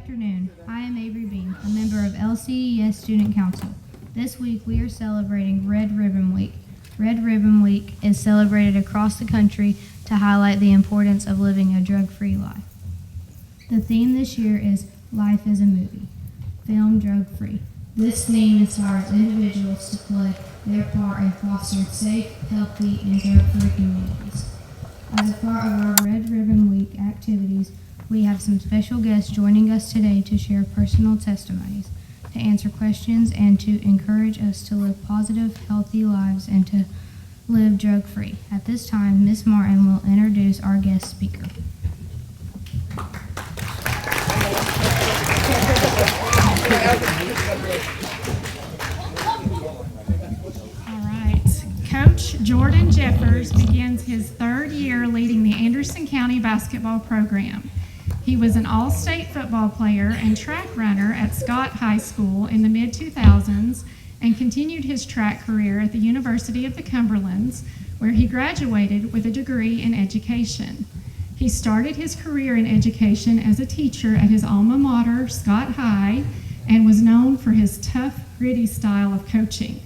afternoon. I am Avery Bean, a member of LCES Student Council. This week we are celebrating Red Ribbon Week. Red Ribbon Week is celebrated across the country to highlight the importance of living a drug-free life. The theme this year is Life is a Movie, film drug-free. This theme inspires individuals to play their part in fostering safe, healthy, and drug-free communities. As a part of our Red Ribbon Week activities, we have some special guests joining us today to share personal testimonies, to answer questions, and to encourage us to live positive, healthy lives and to live drug-free. At this time, Ms. Martin will introduce our guest speaker. All right. Coach Jordan Jeffers begins his third year leading the Anderson County basketball program. He was an all-state football player and track runner at Scott High School in the mid-2000s and continued his track career at the University of the Cumberlands, where he graduated with a degree in education. He started his career in education as a teacher at his alma mater, Scott High, and was known for his tough, gritty style of coaching.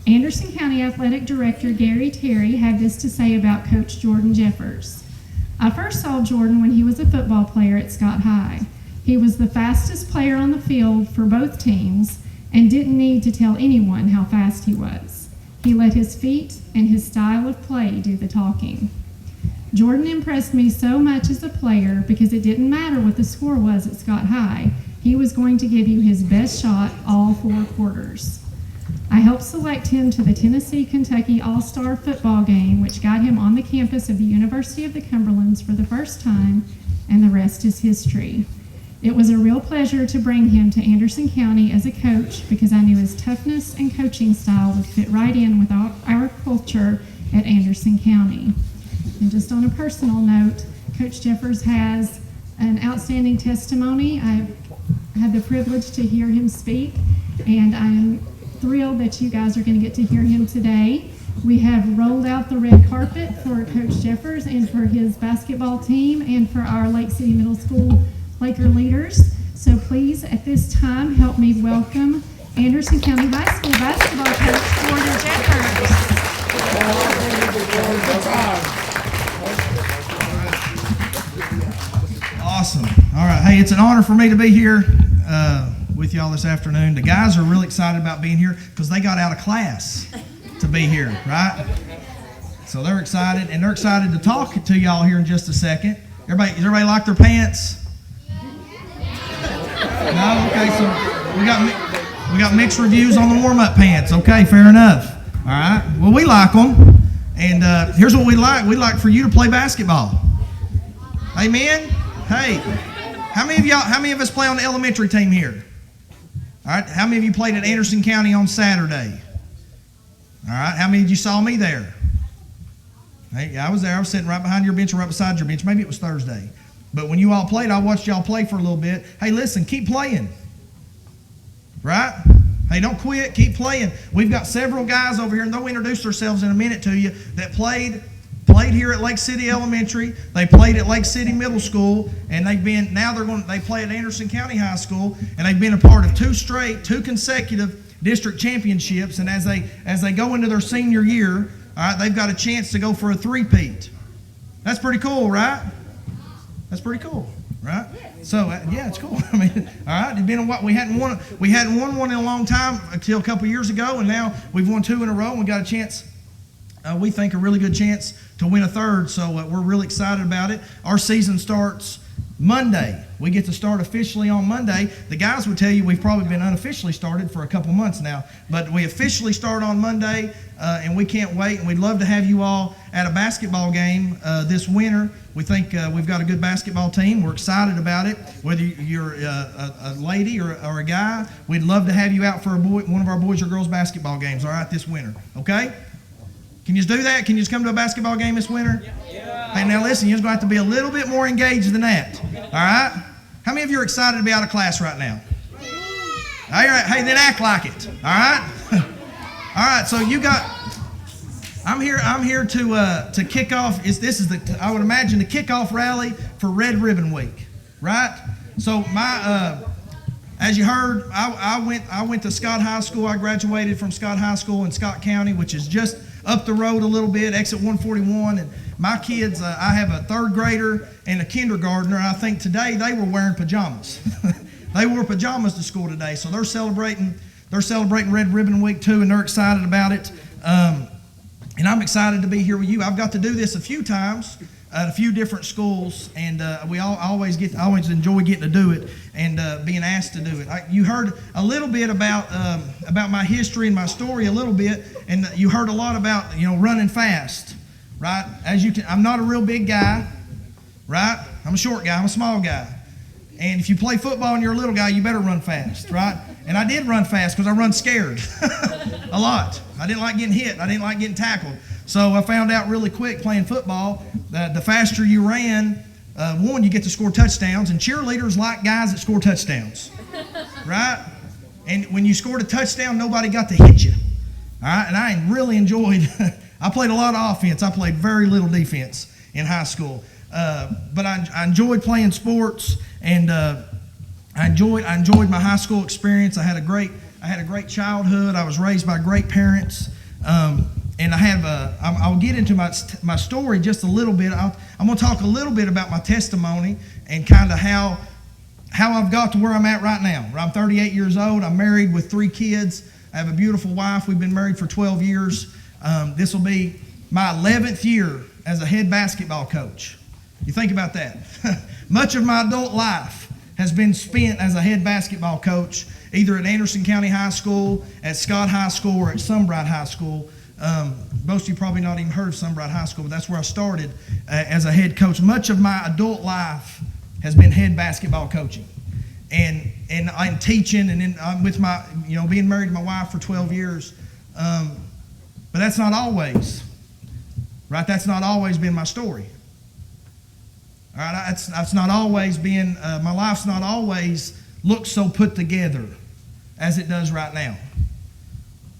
Anderson County Athletic Director Gary Terry had this to say about Coach Jordan Jeffers. I first saw Jordan when he was a football player at Scott High. He was the fastest player on the field for both teams and didn't need to tell anyone how fast he was. He let his feet and his style of play do the talking. Jordan impressed me so much as a player because it didn't matter what the score was at Scott High. He was going to give you his best shot all 4 quarters. I helped select him to the Tennessee-Kentucky All-Star football game, which got him on the campus of the University of the Cumberlands for the first time, and the rest is history. It was a real pleasure to bring him to Anderson County as a coach because I knew his toughness and coaching style would fit right in with our culture at Anderson County. And just on a personal note, Coach Jeffers has an outstanding testimony. I've had the privilege to hear him speak, and I'm thrilled that you guys are going to get to hear him today. We have rolled out the red carpet for Coach Jeffers and for his basketball team and for our Lake City Middle School Laker leaders. So please, at this time, help me welcome Anderson County High School basketball coach Jordan Jeffers. Awesome. All right. Hey, it's an honor for me to be here with y'all this afternoon. The guys are really excited about being here because they got out of class to be here, right? So they're excited, and they're excited to talk to y'all here in just a second. Does everybody like their pants? No? Okay, so we got mixed reviews on the warm-up pants. Okay, fair enough. All right. Well, we like them, and here's what we like. We like for you to play basketball. Amen? Hey, how many of us play on the elementary team here? All right, how many of you played at Anderson County on Saturday? All right, how many of you saw me there? Hey, I was there. I was sitting right behind your bench or right beside your bench. Maybe it was Thursday. But when you all played, I watched y'all play for a little bit. Hey, listen, keep playing. Right? Hey, don't quit. Keep playing. We've got several guys over here, and they'll introduce themselves in a minute to you, that played here at Lake City Elementary. They played at Lake City Middle School, and they play at Anderson County High School, and they've been a part of two consecutive district championships. And as they go into their senior year, all right, they've got a chance to go for a three-peat. That's pretty cool, right? That's pretty cool, right? So yeah, it's cool. I mean, all right, it's been a while. We hadn't won one in a long time until a couple years ago, and now we've won 2 in a row, and we got a chance. We think a really good chance to win a third, so we're really excited about it. Our season starts Monday. We get to start officially on Monday. The guys would tell you we've probably been unofficially started for a couple months now, but we officially start on Monday, and we can't wait, and we'd love to have you all at a basketball game this winter. We think we've got a good basketball team. We're excited about it. Whether you're a lady or a guy, we'd love to have you out for one of our boys or girls basketball games, all right, this winter, okay? Can you do that? Can you just come to a basketball game this winter? Yeah. Hey, now listen, you're going to have to be a little bit more engaged than that. All right? How many of you are excited to be out of class right now? All right. Hey, then act like it. All right? All right, so I'm here to kick off. I would imagine the kickoff rally for Red Ribbon Week, right? So as you heard, I went to Scott High School. I graduated from Scott High School in Scott County, which is just up the road a little bit, exit 141. And my kids, I have a third grader and a kindergartner. I think today they were wearing pajamas. They wore pajamas to school today, so they're celebrating Red Ribbon Week too, and they're excited about it. And I'm excited to be here with you. I've got to do this a few times at a few different schools, and I always enjoy getting to do it and being asked to do it. You heard a little bit about my history and my story a little bit, and you heard a lot about running fast, right? I'm not a real big guy, right? I'm a short guy. I'm a small guy. And if you play football and you're a little guy, you better run fast, right? And I did run fast because I run scared a lot. I didn't like getting hit. I didn't like getting tackled. So I found out really quick playing football that the faster you ran, one, you get to score touchdowns, and cheerleaders like guys that score touchdowns, right? And when you scored a touchdown, nobody got to hit you, all right? And I really enjoyed I played a lot of offense. I played very little defense in high school. But I enjoyed playing sports, and I enjoyed my high school experience. I had a great childhood. I was raised by great parents, and I'll get into my story just a little bit. I'm going to talk a little bit about my testimony and kind of how I've got to where I'm at right now. I'm 38 years old. I'm married with 3 kids. I have a beautiful wife. We've been married for 12 years. This will be my 11th year as a head basketball coach. You think about that. Much of my adult life has been spent as a head basketball coach, either at Anderson County High School, at Scott High School, or at Sunbright High School. Most of you probably not even heard of Sunbright High School, but that's where I started as a head coach. Much of my adult life has been head basketball coaching, and I'm teaching, and then I'm with my being married to my wife for 12 years. But that's not always, right? That's not always been my story. All right, that's not always been, my life's not always looked so put together as it does right now.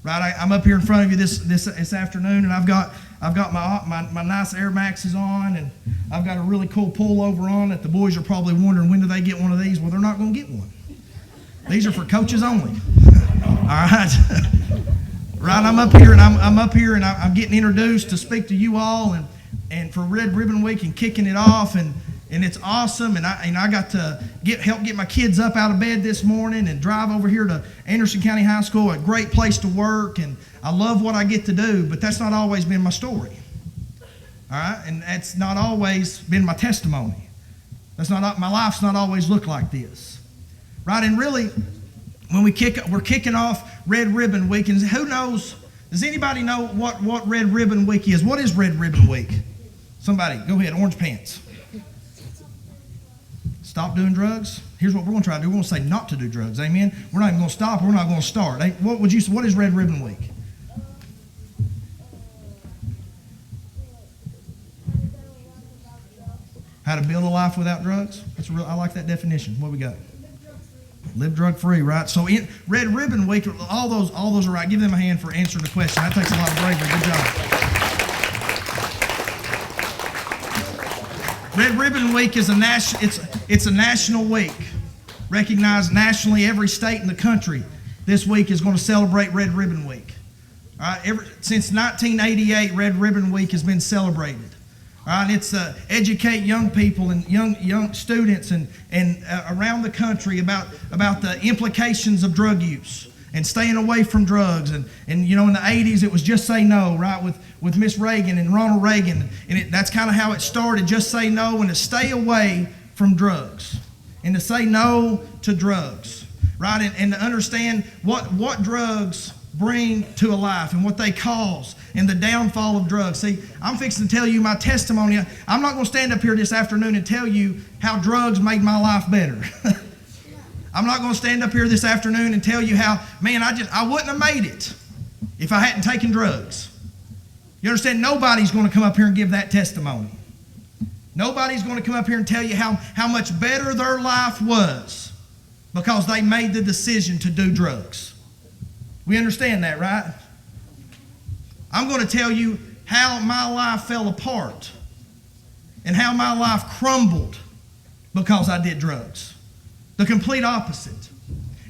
Right, I'm up here in front of you this afternoon, and I've got my nice Air Maxes on, and I've got a really cool pullover on that the boys are probably wondering, when do they get one of these? Well, they're not going to get one. These are for coaches only. All right. Right, I'm up here, and I'm getting introduced to speak to you all, and for Red Ribbon Week and kicking it off, and it's awesome. And I got to help get my kids up out of bed this morning and drive over here to Anderson County High School, a great place to work, and I love what I get to do. But that's not always been my story. All right, and that's not always been my testimony. My life's not always looked like this. Right, and really, when we're kicking off Red Ribbon Week, and who knows? Does anybody know what Red Ribbon Week is? What is Red Ribbon Week? Somebody, go ahead. Orange pants. Stop doing drugs. Here's what we're going to try to do. We're going to say not to do drugs. Amen. We're not even going to stop. We're not going to start. What is Red Ribbon Week? How to build a life without drugs. I like that definition. What we got? Live drug free, right? So in Red Ribbon Week, all those are right. Give them a hand for answering the question. That takes a lot of bravery. Good job. Red Ribbon Week is a national week, recognized nationally. Every state in the country this week is going to celebrate Red Ribbon Week. All right, since 1988, Red Ribbon Week has been celebrated. All right, it's educate young people and young students and around the country about the implications of drug use and staying away from drugs. And in the 80s, it was Just Say No, right, with Miss Reagan and Ronald Reagan. And that's kind of how it started, just say no and to stay away from drugs and to say no to drugs, right, and to understand what drugs bring to a life and what they cause and the downfall of drugs. See, I'm fixing to tell you my testimony. I'm not going to stand up here this afternoon and tell you how drugs made my life better. I'm not going to stand up here this afternoon and tell you how, man, I wouldn't have made it if I hadn't taken drugs. You understand? Nobody's going to come up here and give that testimony. Nobody's going to come up here and tell you how much better their life was because they made the decision to do drugs. We understand that, right? I'm going to tell you how my life fell apart and how my life crumbled because I did drugs. The complete opposite.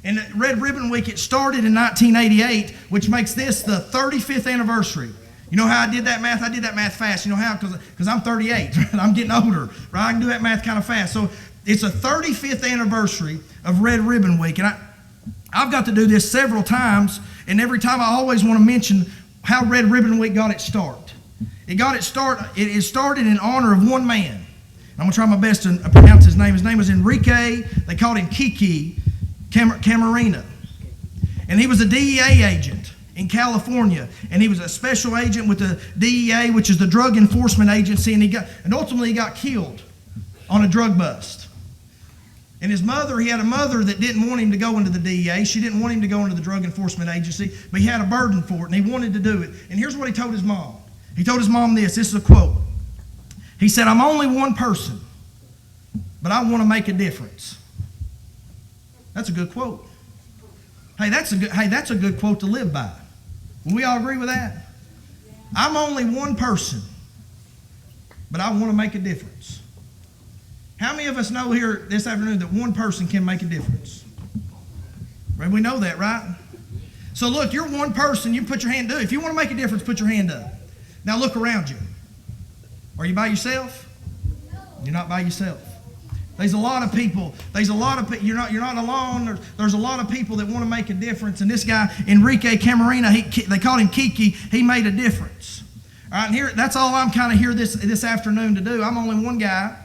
And Red Ribbon Week, it started in 1988, which makes this the 35th anniversary. You know how I did that math? I did that math fast. You know how? Because I'm 38. Right? I'm getting older. Right? I can do that math kind of fast. So it's a 35th anniversary of Red Ribbon Week. And I've got to do this several times, and every time I always want to mention how Red Ribbon Week got its start. It started in honor of one man. I'm going to try my best to pronounce his name. His name was Enrique. They called him Kiki Camarena. And he was a DEA agent in California. And he was a special agent with the DEA, which is the Drug Enforcement Agency. And ultimately he got killed on a drug bust. And his mother, he had a mother that didn't want him to go into the DEA. She didn't want him to go into the Drug Enforcement Agency, but he had a burden for it, and he wanted to do it. And here's what he told his mom. He told his mom this. This is a quote. He said, "I'm only one person, but I want to make a difference." That's a good quote. Hey, that's a good quote to live by. Will we all agree with that? I'm only one person, but I want to make a difference. How many of us know here this afternoon that one person can make a difference? Right? We know that, right? So look, you're one person, you put your hand up. If you want to make a difference, put your hand up. Now look around you. Are you by yourself? You're not by yourself. There's a lot of people. You're not alone. There's a lot of people that want to make a difference. And this guy, Enrique Camarena, they called him Kiki. He made a difference. All right, and that's all I'm kind of here this afternoon to do. I'm only one guy.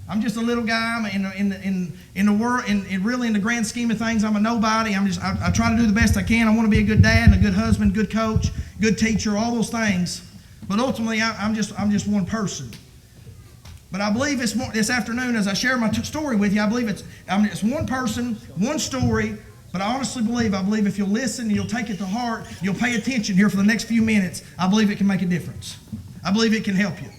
I'm just a little guy. I'm in the world, and really in the grand scheme of things, I'm a nobody. I try to do the best I can. I want to be a good dad, and a good husband, good coach, good teacher, all those things. But ultimately, I'm just one person. But I believe this afternoon, as I share my story with you, I believe it's one person, one story. But I honestly believe if you'll listen and you'll take it to heart, you'll pay attention here for the next few minutes, I believe it can make a difference. I believe it can help you.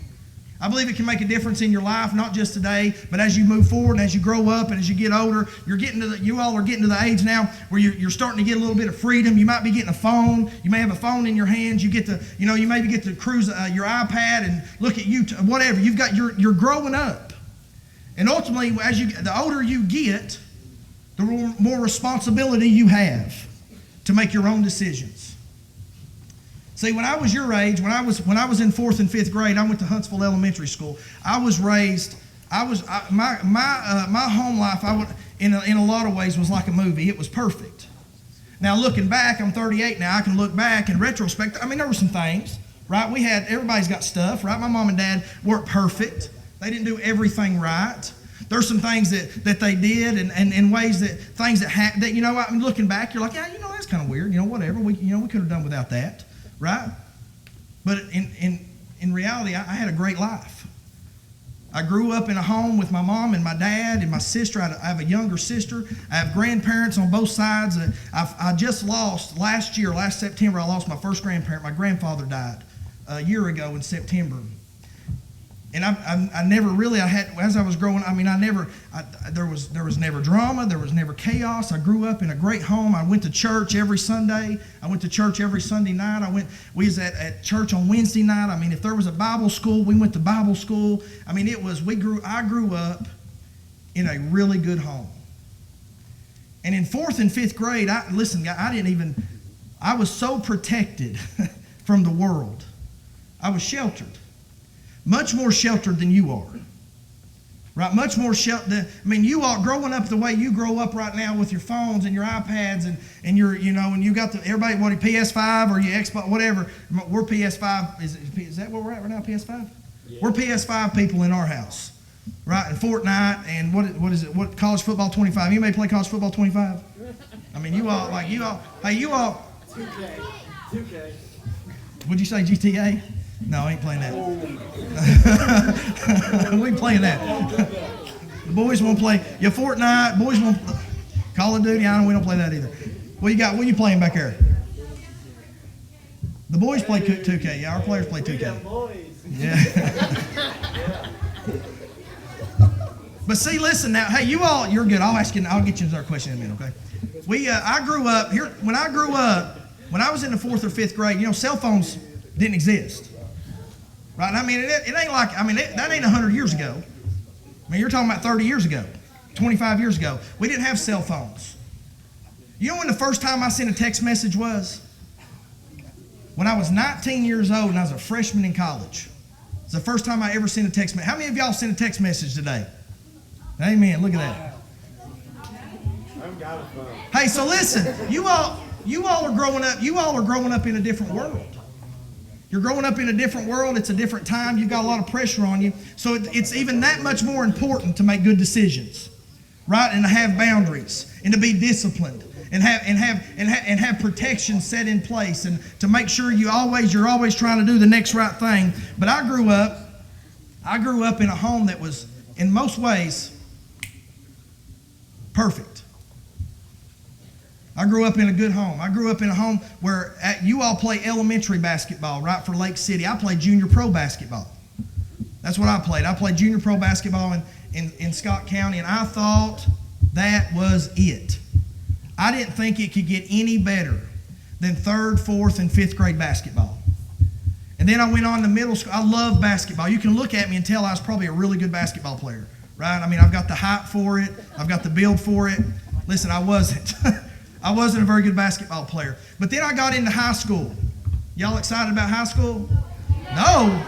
I believe it can make a difference in your life, not just today, but as you move forward and as you grow up and as you get older. You all are getting to the age now where you're starting to get a little bit of freedom. You might be getting a phone. You may have a phone in your hands. You maybe get to cruise your iPad and look at YouTube, whatever. You're growing up. And ultimately, the older you get, the more responsibility you have to make your own decisions. See, when I was your age, when I was in 4th and 5th grade, I went to Huntsville Elementary School. I was raised. My home life, in a lot of ways, was like a movie. It was perfect. Now looking back, I'm 38 now. I can look back in retrospect. I mean, there were some things, right? Everybody's got stuff, right? My mom and dad weren't perfect. They didn't do everything right. There's some things that they did, and in ways that looking back, you're like, yeah, that's kind of weird. Whatever. We could have done without that. Right? But in reality, I had a great life. I grew up in a home with my mom and my dad and my sister. I have a younger sister. I have grandparents on both sides. I just lost last September, I lost my first grandparent. My grandfather died a year ago in September. And I never really, as I was growing, there was never drama, there was never chaos. I grew up in a great home. I went to church every Sunday. I went to church every Sunday night. We was at church on Wednesday night. If there was a Bible school, we went to Bible school. I grew up in a really good home. And in 4th and 5th grade, I was so protected from the world. I was sheltered. Much more sheltered than you are. Right? Much more sheltered. You are growing up the way you grow up right now with your phones and your iPads and your, and you got everybody, PS5 or your Xbox, whatever. We're PS5. Is that where we're at right now, PS5? Yeah. We're PS5 people in our house. Right? And Fortnite and what is it? What College Football 25? Anybody play College Football 25? You all. 2K. Would you say GTA? No, I ain't playing that. We ain't playing that. The boys won't play. Fortnite. Boys won't. Call of Duty. We don't play that either. What you got? What are you playing back there? The boys play 2K. Yeah, our players play 2K. Yeah. But see, listen now. Hey, you all, you're good. I'll get you another question in a minute. Okay. I grew up here. When I was in the 4th or 5th grade, cell phones didn't exist. Right? It ain't like, that ain't 100 years ago. You're talking about 30 years ago, 25 years ago. We didn't have cell phones. You know when the first time I sent a text message was? When I was 19 years old and I was a freshman in college. It's the first time I ever sent a text message. How many of y'all sent a text message today? Amen. Look at that. Hey, so listen, you all are growing up. You all are growing up in a different world. You're growing up in a different world. It's a different time. You've got a lot of pressure on you. So it's even that much more important to make good decisions, right? And to have boundaries and to be disciplined and have protection set in place and to make sure you're always trying to do the next right thing. But I grew up in a home that was in most ways perfect. I grew up in a good home. I grew up in a home where you all play elementary basketball, right, for Lake City. I played junior pro basketball. That's what I played. I played junior pro basketball in Scott County, and I thought that was it. I didn't think it could get any better than 3rd, 4th, and 5th grade basketball. And then I went on to middle school. I love basketball. You can look at me and tell I was probably a really good basketball player, right? I mean, I've got the height for it. I've got the build for it. Listen, I wasn't. I wasn't a very good basketball player. But then I got into high school. Y'all excited about high school? No.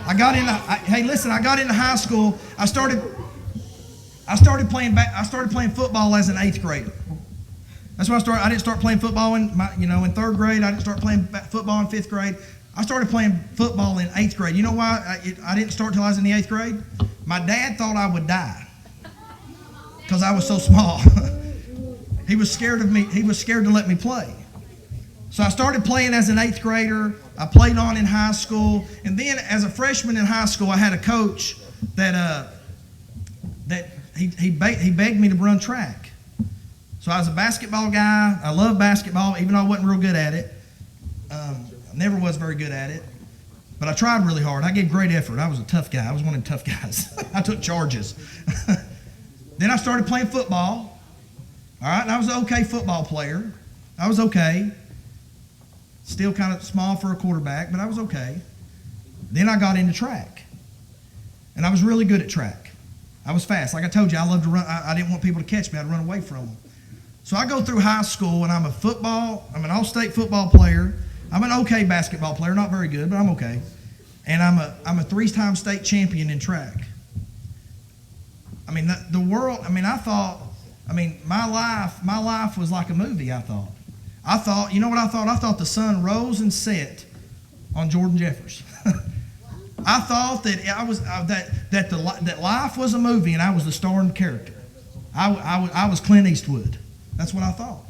I got into high school. I started playing football as an 8th grader. That's when I started. I didn't start playing football in 3rd grade. I didn't start playing football in 5th grade. I started playing football in 8th grade. You know why I didn't start till I was in the 8th grade? My dad thought I would die because I was so small. He was scared of me. He was scared to let me play. So I started playing as an 8th grader. I played on in high school. And then as a freshman in high school, I had a coach that he begged me to run track. So I was a basketball guy. I love basketball, even though I wasn't real good at it. I never was very good at it. But I tried really hard. I gave great effort. I was a tough guy. I was one of the tough guys. I took charges. Then I started playing football. All right, and I was an okay football player. I was okay. Still kind of small for a quarterback, but I was okay. Then I got into track. And I was really good at track. I was fast. Like I told you, I loved to run. I didn't want people to catch me. I'd run away from them. So I go through high school, and I'm an all-state football player. I'm an okay basketball player, not very good, but I'm okay. And I'm a 3-time state champion in track. I mean, the world, my life was like a movie, I thought. You know what I thought? I thought the sun rose and set on Jordan Jeffers. I thought that that life was a movie and I was the starring character. I was Clint Eastwood. That's what I thought.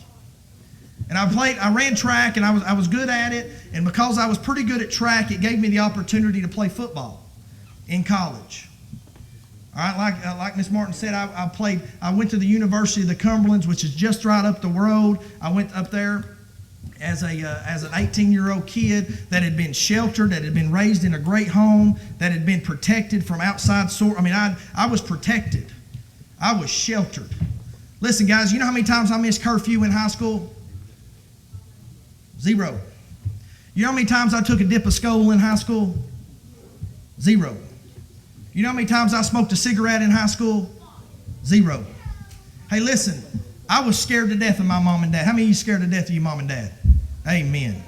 And I ran track and I was good at it, and because I was pretty good at track, it gave me the opportunity to play football in college. All right, like Miss Martin said, I went to the University of the Cumberlands, which is just right up the road. I went up there as an 18-year-old kid that had been sheltered, that had been raised in a great home, that had been protected from outside source. I was protected. I was sheltered. Listen, guys, you know how many times I missed curfew in high school? 0. You know how many times I took a dip of Skol in high school? 0. You know how many times I smoked a cigarette in high school? 0. Hey, listen, I was scared to death of my mom and dad. How many of you scared to death of your mom and dad? Amen.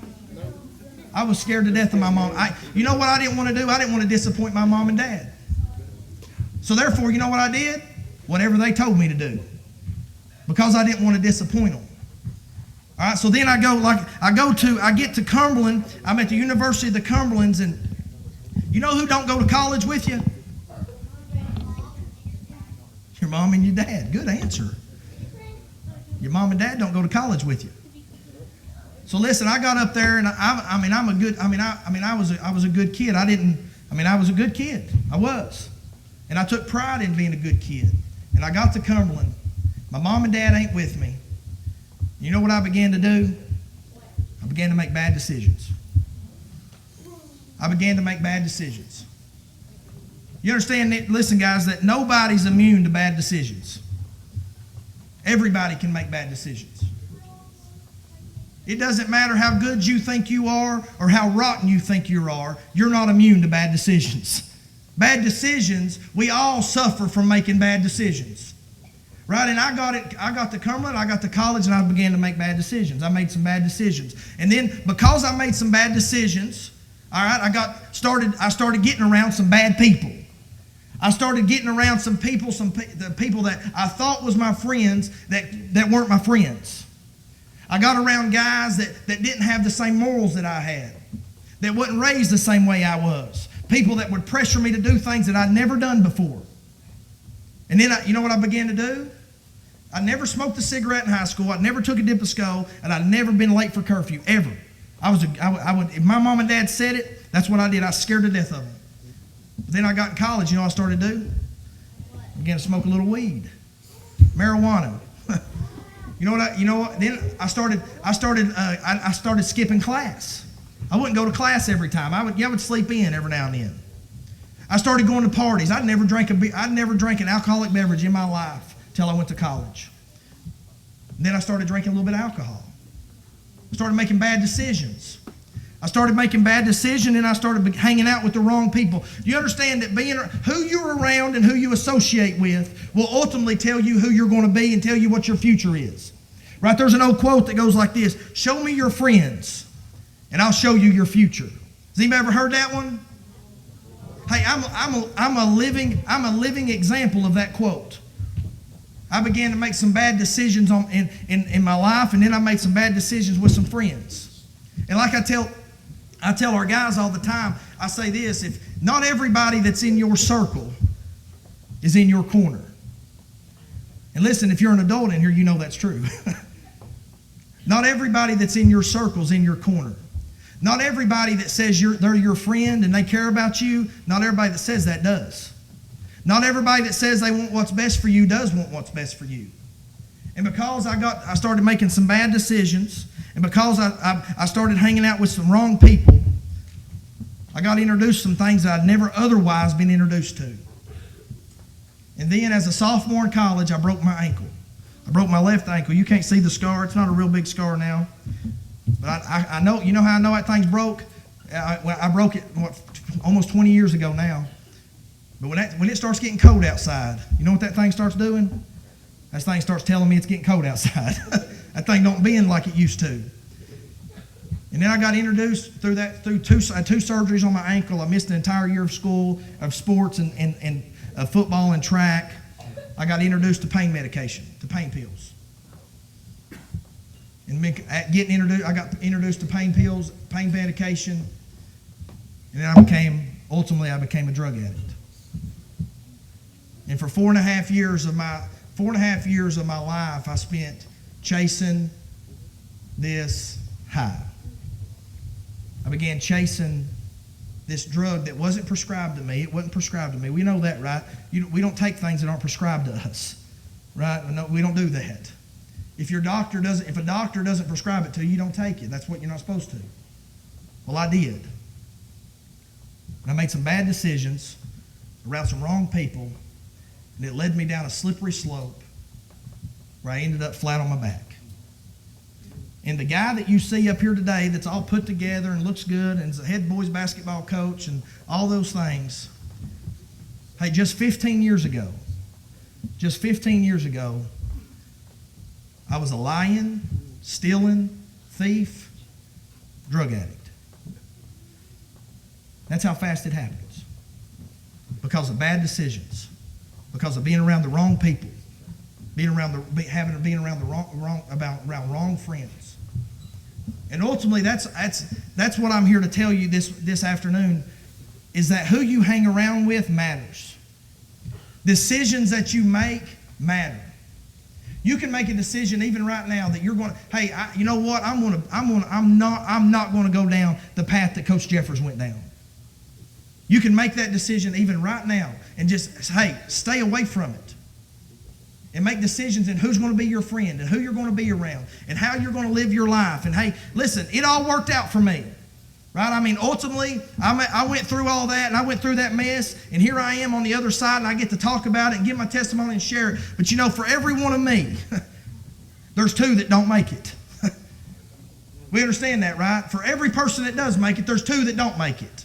I was scared to death of my mom. You know what I didn't want to do? I didn't want to disappoint my mom and dad. So therefore, you know what I did? Whatever they told me to do. Because I didn't want to disappoint them. All right, so then I get to Cumberland. I'm at the University of the Cumberlands, and you know who don't go to college with you? Your mom and your dad. Good answer. Your mom and dad don't go to college with you. So listen, I got up there, and I was a good kid. I was a good kid. I was. And I took pride in being a good kid. And I got to Cumberland. My mom and dad ain't with me. You know what I began to do? I began to make bad decisions. You understand that? Listen, guys, that nobody's immune to bad decisions. Everybody can make bad decisions. It doesn't matter how good you think you are or how rotten you think you are, you're not immune to bad decisions. Bad decisions, we all suffer from making bad decisions. Right, and I got to Cumberland, I got to college, and I began to make bad decisions. I made some bad decisions. And then because I made some bad decisions, all right, I started getting around some bad people. I started getting around some people, the people that I thought was my friends that weren't my friends. I got around guys that didn't have the same morals that I had, that wasn't raised the same way I was. People that would pressure me to do things that I'd never done before. And then, you know what I began to do? I never smoked a cigarette in high school. I never took a dip of skull, and I'd never been late for curfew, ever. I would, if my mom and dad said it, that's what I did. I was scared to death of them. But then I got in college. You know what I started to do? I began to smoke a little weed, marijuana. You know what? Then I started skipping class. I wouldn't go to class every time. I would sleep in every now and then. I started going to parties. I'd never drank an alcoholic beverage in my life till I went to college. And then I started drinking a little bit of alcohol. I started making bad decisions. And I started hanging out with the wrong people. Do you understand that who you're around and who you associate with will ultimately tell you who you're going to be and tell you what your future is? Right? There's an old quote that goes like this: show me your friends and I'll show you your future. Has anybody ever heard that one? Hey, I'm a living example of that quote. I began to make some bad decisions in my life, and then I made some bad decisions with some friends. And like I tell our guys all the time, I say this: if not everybody that's in your circle is in your corner. And listen, if you're an adult in here, you know that's true. Not everybody that's in your circle is in your corner. Not everybody that says they're your friend and they care about you, not everybody that says that does. Not everybody that says they want what's best for you does want what's best for you. And because I started making some bad decisions, and because I started hanging out with some wrong people, I got introduced to some things that I'd never otherwise been introduced to. And then as a sophomore in college, I broke my ankle. I broke my left ankle. You can't see the scar. It's not a real big scar now. But I know, you know how I know that thing's broke? I broke it almost 20 years ago now. But when it starts getting cold outside, you know what that thing starts doing? That thing starts telling me it's getting cold outside. That thing don't bend like it used to. And then I got introduced through two surgeries on my ankle. I missed an entire year of school, of sports and football and track. I got introduced to pain medication, to pain pills. And I got introduced to pain pills, pain medication, and then I became a drug addict. And for 4.5 years of my life, I spent chasing this high. I began chasing this drug that wasn't prescribed to me. It wasn't prescribed to me. We know that, right? We don't take things that aren't prescribed to us, right? No, we don't do that. If a doctor doesn't prescribe it to you, you don't take it. That's what you're not supposed to. Well, I did. And I made some bad decisions around some wrong people, and it led me down a slippery slope where I ended up flat on my back. And the guy that you see up here today that's all put together and looks good and is a head boys basketball coach and all those things, hey, just 15 years ago, I was a lying, stealing, thief, drug addict. That's how fast it happens. Because of bad decisions. Because of being around the wrong people. Being around the wrong friends. And ultimately, that's what I'm here to tell you this afternoon, is that who you hang around with matters. Decisions that you make matter. You can make a decision even right now that you're going to, hey, you know what? I'm not going to go down the path that Coach Jeffers went down. You can make that decision even right now and just, hey, stay away from it. And make decisions in who's going to be your friend and who you're going to be around and how you're going to live your life. And hey, listen, it all worked out for me. Right? I mean, ultimately, I went through all that and I went through that mess, and here I am on the other side, and I get to talk about it and give my testimony and share it. But you know, for every one of me, there's 2 that don't make it. We understand that, right? For every person that does make it, there's 2 that don't make it.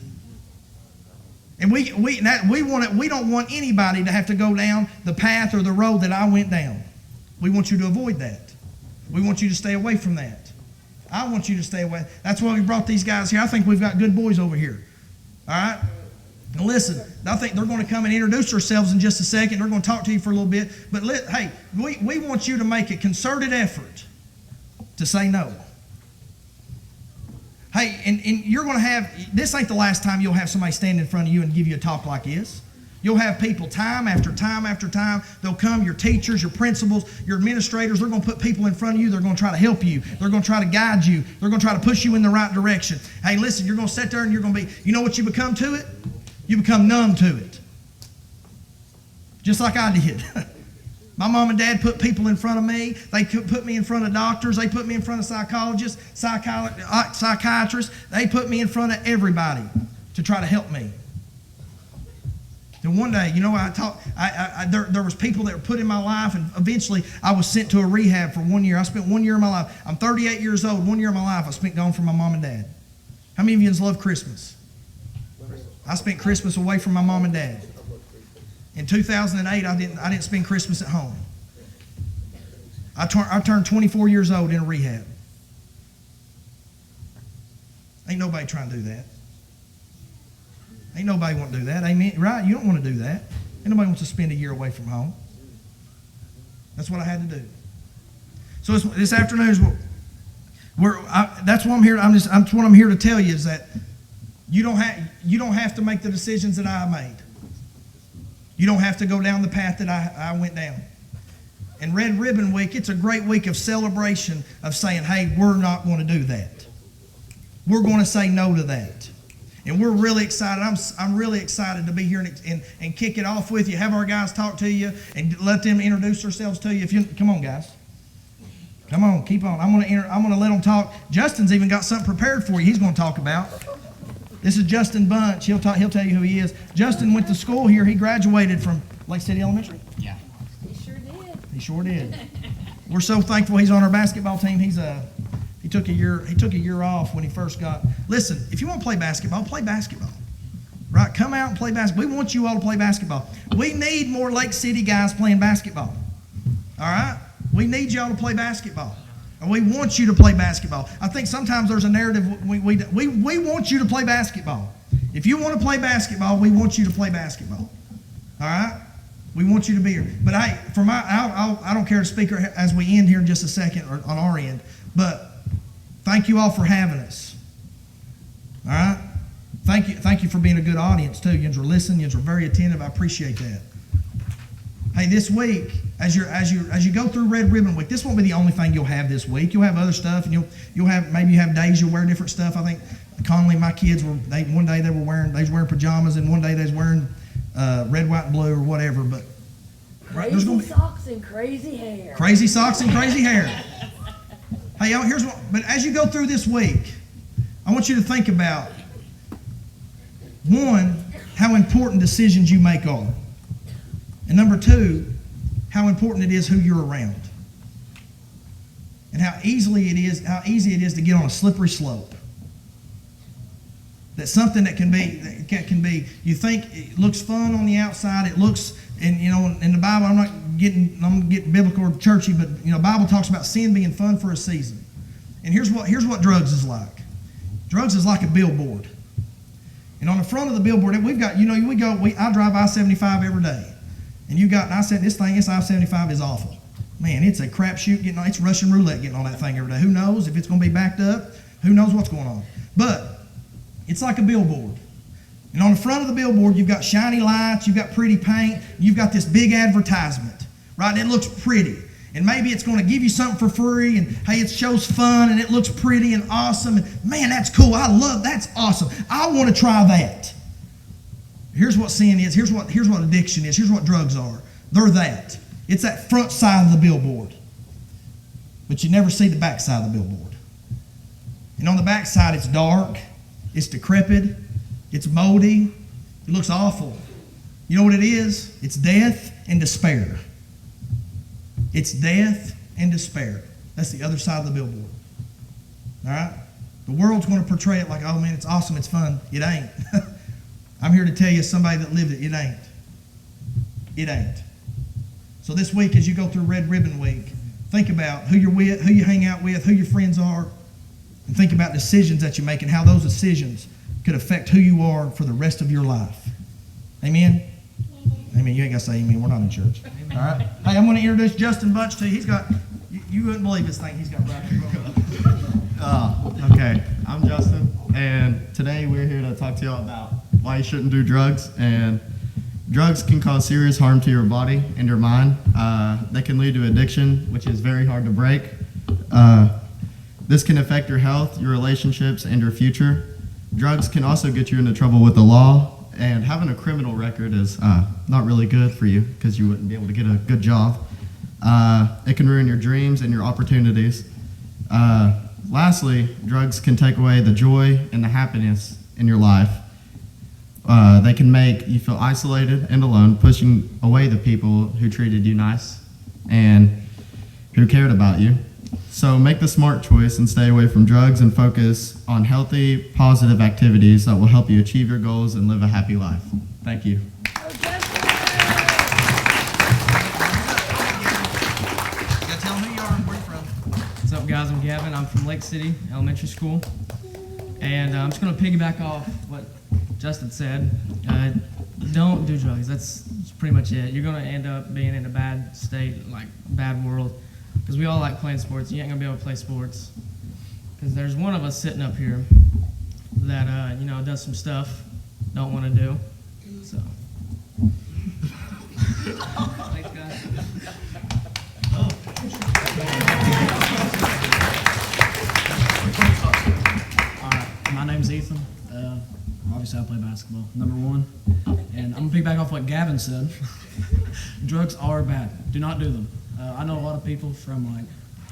And we don't want anybody to have to go down the path or the road that I went down. We want you to avoid that. We want you to stay away from that. I want you to stay away. That's why we brought these guys here. I think we've got good boys over here. All right? Now listen, I think they're going to come and introduce themselves in just a second. They're going to talk to you for a little bit. But hey, we want you to make a concerted effort to say no. Hey, and you're going to have, this ain't the last time you'll have somebody stand in front of you and give you a talk like this. You'll have people time after time after time. They'll come, your teachers, your principals, your administrators. They're going to put people in front of you. They're going to try to help you. They're going to try to guide you. They're going to try to push you in the right direction. Hey, listen, you're going to sit there and you're going to be, you know what you become to it? You become numb to it. Just like I did. My mom and dad put people in front of me. They put me in front of doctors. They put me in front of psychologists, psychiatrists. They put me in front of everybody to try to help me. Then one day, you know, there was people that were put in my life, and eventually I was sent to a rehab for 1 year. I spent 1 year of my life. I'm 38 years old. 1 year of my life I spent gone from my mom and dad. How many of you love Christmas? I spent Christmas away from my mom and dad. In 2008, I didn't spend Christmas at home. I turned 24 years old in a rehab. Ain't nobody trying to do that. Ain't nobody want to do that. Amen. Right? You don't want to do that. Ain't nobody wants to spend a year away from home. That's what I had to do. So this afternoon is that's what I'm here. That's what I'm here to tell you is that you don't have to make the decisions that I made. You don't have to go down the path that I went down. And Red Ribbon Week, it's a great week of celebration of saying, hey, we're not going to do that. We're going to say no to that. And we're really excited. I'm really excited to be here and kick it off with you. Have our guys talk to you and let them introduce themselves to you. Come on, guys. Come on, keep on. I'm going to let them talk. Justin's even got something prepared for you. He's going to talk about. This is Justin Bunch. He'll tell you who he is. Justin went to school here. He graduated from Lake City Elementary. Yeah. He sure did. He sure did. We're so thankful he's on our basketball team. He took a year off when he first got. Listen, if you want to play basketball, play basketball. Right? Come out and play basketball. We want you all to play basketball. We need more Lake City guys playing basketball. All right? We need y'all to play basketball. And we want you to play basketball. I think sometimes there's a narrative, we want you to play basketball. If you want to play basketball, we want you to play basketball. All right? We want you to be here. But hey, I don't care to speak as we end here in just a second or on our end, but thank you all for having us. All right? Thank you for being a good audience too. You were listening, you were very attentive. I appreciate that. Hey, this week, as you go through Red Ribbon Week, this won't be the only thing you'll have this week. You'll have other stuff, and you'll have days you'll wear different stuff. I think Conley, my kids one day they was wearing pajamas, and one day they was wearing red, white, and blue or whatever. But right, there's gonna be socks and crazy hair. Crazy socks and crazy hair. Hey, here's what. But as you go through this week, I want you to think about one, how important decisions you make are. And number two, how important it is who you're around. And how easy it is to get on a slippery slope. That's something that can be, you think it looks fun on the outside, it looks, and in the Bible, I'm getting biblical or churchy, but the Bible talks about sin being fun for a season. And here's what drugs is like. Drugs is like a billboard. And on the front of the billboard, we've got, I drive I-75 every day. And I said, this I-75 is awful. Man, it's a crapshoot it's Russian roulette getting on that thing every day. Who knows if it's going to be backed up? Who knows what's going on? But it's like a billboard. And on the front of the billboard, you've got shiny lights, you've got pretty paint, you've got this big advertisement, right? And it looks pretty. And maybe it's going to give you something for free, and hey, it shows fun, and it looks pretty and awesome. And man, that's cool. That's awesome. I want to try that. Here's what sin is. Here's what addiction is. Here's what drugs are. They're that. It's that front side of the billboard. But you never see the back side of the billboard. And on the back side, it's dark. It's decrepit. It's moldy. It looks awful. You know what it is? It's death and despair. It's death and despair. That's the other side of the billboard. All right? The world's going to portray it like, oh man, it's awesome, it's fun. It ain't. I'm here to tell you, somebody that lived it, it ain't. It ain't. So this week, as you go through Red Ribbon Week, think about who you're with, who you hang out with, who your friends are, and think about decisions that you make and how those decisions could affect who you are for the rest of your life. Amen? Amen. You ain't got to say amen. We're not in church. All right? Hey, I'm going to introduce Justin Bunch to you. He's got, you wouldn't believe this thing he's got right here. Okay, I'm Justin, and today we're here to talk to y'all about why you shouldn't do drugs. And drugs can cause serious harm to your body and your mind. They can lead to addiction, which is very hard to break. This can affect your health, your relationships, and your future. Drugs can also get you into trouble with the law, and having a criminal record is not really good for you because you wouldn't be able to get a good job. It can ruin your dreams and your opportunities. Lastly, drugs can take away the joy and the happiness in your life. They can make you feel isolated and alone, pushing away the people who treated you nice and who cared about you. So make the smart choice and stay away from drugs and focus on healthy, positive activities that will help you achieve your goals and live a happy life. Thank you. Tell me who you are and where you're from. What's up, guys? I'm Gavin. I'm from Lake City Elementary School. And I'm just going to piggyback off what Justin said. Don't do drugs. That's pretty much it. You're going to end up being in a bad state, like bad world, because we all like playing sports. You ain't going to be able to play sports. Because there's one of us sitting up here that, does some stuff don't want to do. So. Thanks, guys. My name's Ethan. Obviously, I play basketball, number one. And I'm going to piggyback off what Gavin said. Drugs are bad. Do not do them. I know a lot of people from,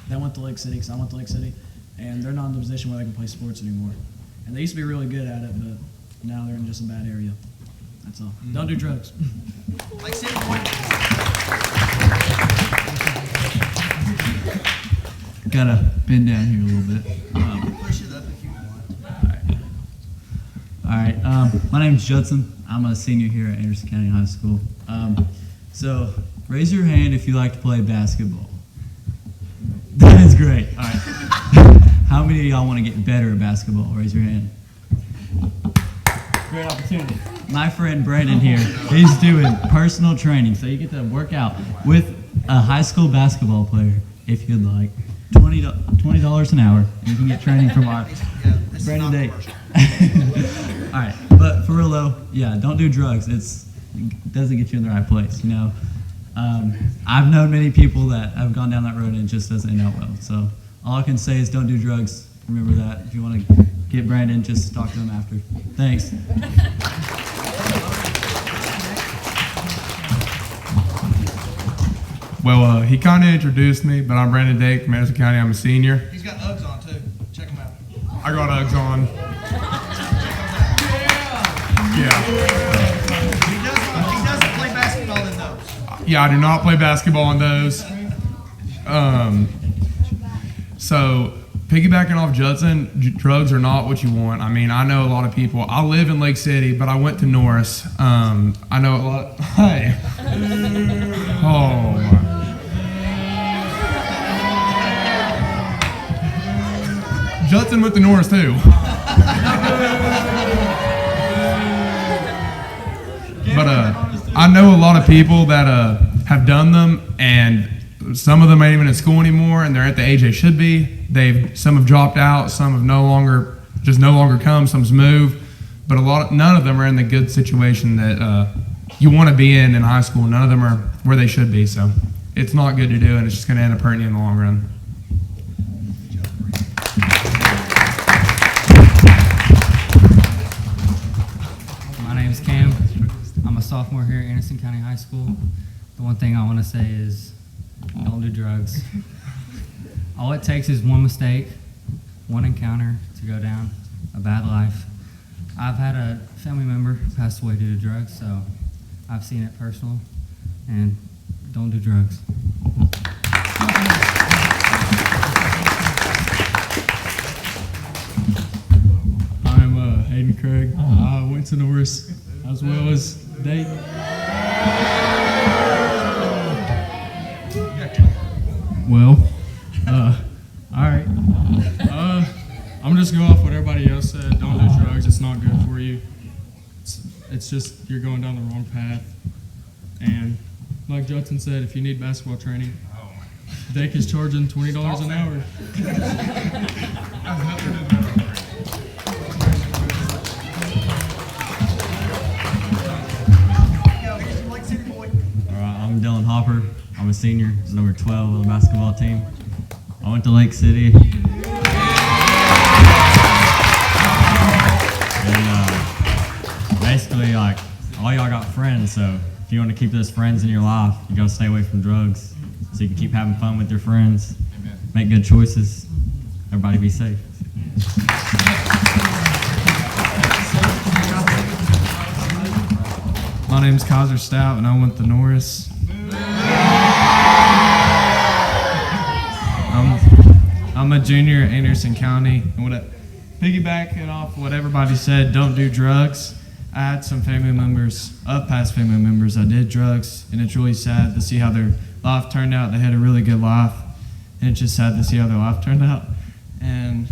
they went to Lake City, because I went to Lake City, and they're not in the position where they can play sports anymore. And they used to be really good at it, but now they're in just a bad area. That's all. Don't do drugs. Lake City, Gotta bend down here a little bit. push it up if you want. All right. My name's Judson. I'm a senior here at Anderson County High School. So raise your hand if you like to play basketball. That is great. All right. How many of y'all want to get better at basketball? Raise your hand. Great opportunity. My friend Brandon here, he's doing personal training, so you get to work out with a high school basketball player if you'd like. $20 an hour, and you can get training from our Brandon Day. All right, but for real though, yeah, don't do drugs. It doesn't get you in the right place, you know. I've known many people that have gone down that road and it just doesn't end out well. So all I can say is don't do drugs. Remember that. If you want to get Brandon, just talk to him after. Thanks. Well, he kind of introduced me, but I'm Brandon Dake from Anderson County. I'm a senior. He's got Uggs on too. Check him out. I got Uggs on. Yeah. He doesn't play basketball in those. Yeah, I do not play basketball in those. So, piggybacking off Judson, drugs are not what you want. I mean, I know a lot of people. I live in Lake City, but I went to Norris. I know a lot. Hey. Oh, my. Judson went to Norris, too. But I know a lot of people that have done them, and some of them ain't even in school anymore, and they're at the age they should be. Some have dropped out, some have no longer come, some's moved, but none of them are in the good situation that you want to be in high school. None of them are where they should be, so it's not good to do, and it's just going to end up hurting you in the long run. My name's Cam. I'm a sophomore here at Anderson County High School. The one thing I want to say is don't do drugs. All it takes is one mistake, one encounter to go down a bad life. I've had a family member pass away due to drugs, so I've seen it personal, and don't do drugs. I'm Hayden Craig. I went to Norris as well as Dake. All right. I'm just going off what everybody else said. Don't do drugs. It's not good for you. It's just you're going down the wrong path. And like Judson said, if you need basketball training, Dake is charging $20 an hour. All right, I'm Dylan Hopper. I'm a senior, number 12 on the basketball team. I went to Lake City. And basically, like, all y'all got friends, so if you want to keep those friends in your life, you got to stay away from drugs so you can keep having fun with your friends, make good choices. Everybody be safe. My name's Kaiser Stout, and I went to Norris. I'm a junior at Anderson County, and piggybacking off what everybody said, don't do drugs. I had some family members, past family members, that did drugs, and it's really sad to see how their life turned out. They had a really good life, and it's just sad to see how their life turned out. And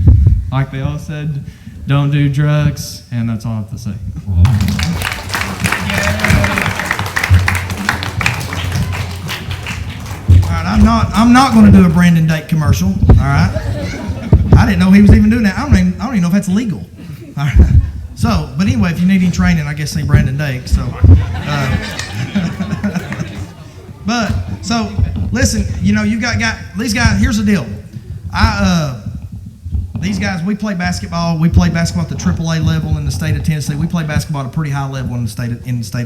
like they all said, don't do drugs, and that's all I have to say. I'm not going to do a Brandon Dake commercial. All right. I didn't know he was even doing that. I don't even know if that's legal. All right. So, but anyway, if you need any training, I guess see Brandon Dake. So, but so listen, you got these guys. Here's the deal. These guys, we play basketball. We play basketball at the AAA level in the state of Tennessee. We play basketball at a pretty high level in the state of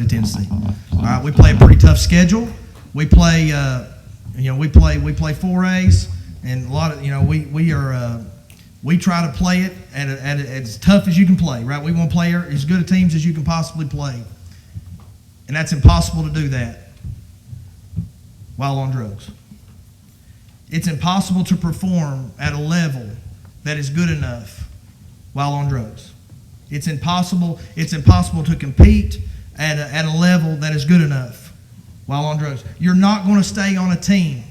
Tennessee. All right. We play a pretty tough schedule. We play. We play 4As, and a lot of we try to play it at as tough as you can play, right? We want to play as good a teams as you can possibly play, and that's impossible to do that while on drugs. It's impossible to perform at a level that is good enough while on drugs. It's impossible to compete at a level that is good enough while on drugs. You're not going to stay on a team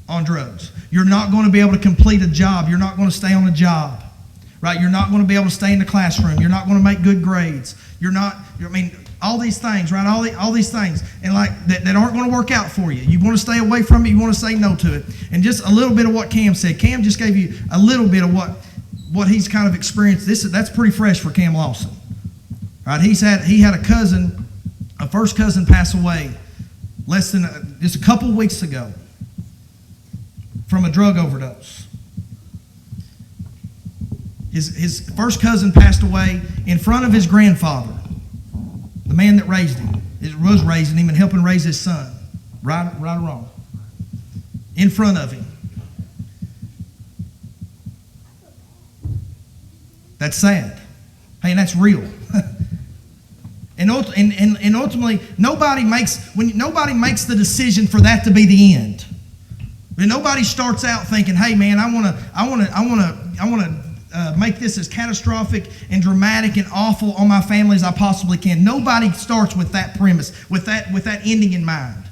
on drugs. You're not going to be able to complete a job. You're not going to stay on a job, right? You're not going to be able to stay in the classroom. You're not going to make good grades. All these things, right? All these things, and like that aren't going to work out for you. You want to stay away from it. You want to say no to it. And just a little bit of what Cam said. Cam just gave you a little bit of what he's kind of experienced. That's pretty fresh for Cam Lawson, right? He had a first cousin pass away just a couple weeks ago from a drug overdose. His first cousin passed away in front of his grandfather, the man that raised him, was raising him and helping raise his son, right or wrong, in front of him. That's sad. Hey, and that's real. And ultimately, nobody makes the decision for that to be the end. When nobody starts out thinking, "Hey, man, I want to make this as catastrophic and dramatic and awful on my family as I possibly can." Nobody starts with that premise, with that ending in mind.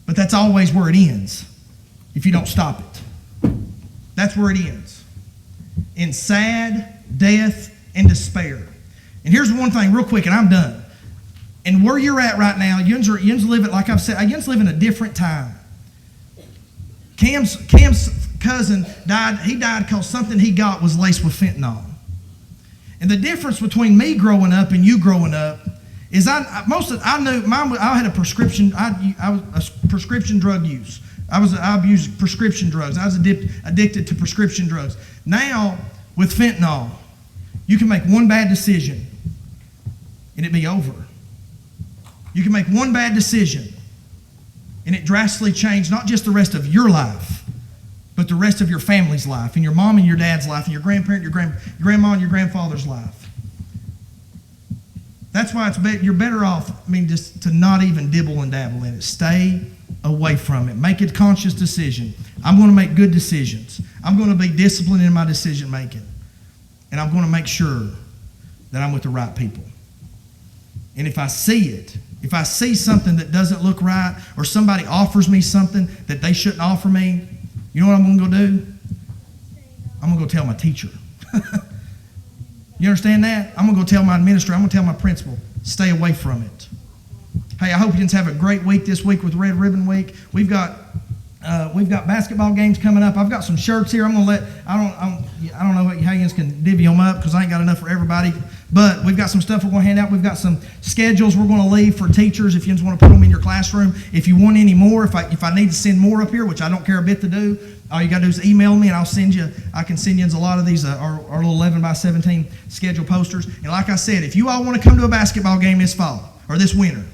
But that's always where it ends, if you don't stop it. That's where it ends, in sad death and despair. And here's one thing, real quick, and I'm done. And where you're at right now, Yun's living, like I've said, Yun's living a different time. Cam's cousin died. He died because something he got was laced with fentanyl. And the difference between me growing up and you growing up is I had a prescription. I was a prescription drug use. I abused prescription drugs. I was addicted to prescription drugs. Now with fentanyl, you can make one bad decision and it be over. You can make one bad decision and it drastically changed not just the rest of your life, but the rest of your family's life, and your mom and your dad's life, and your grandparent, your grandma and your grandfather's life. That's why you're better off, just to not even dibble and dabble in it. Stay away from it. Make a conscious decision. I'm going to make good decisions. I'm going to be disciplined in my decision making. And I'm going to make sure that I'm with the right people. And if I see it, If I see something that doesn't look right, or somebody offers me something that they shouldn't offer me, you know what I'm going to go do? I'm going to go tell my teacher. You understand that? I'm going to go tell my administrator. I'm going to tell my principal, stay away from it. Hey, I hope you guys have a great week this week with Red Ribbon Week. We've got basketball games coming up. I've got some shirts here. I'm going to let, I don't know how you guys can divvy them up because I ain't got enough for everybody. But we've got some stuff we're going to hand out. We've got some schedules we're going to leave for teachers if you just want to put them in your classroom. If you want any more, if I need to send more up here, which I don't care a bit to do, all you got to do is email me and I can send you a lot of these, our little 11 by 17 schedule posters. And like I said, if you all want to come to a basketball game this fall or this winter,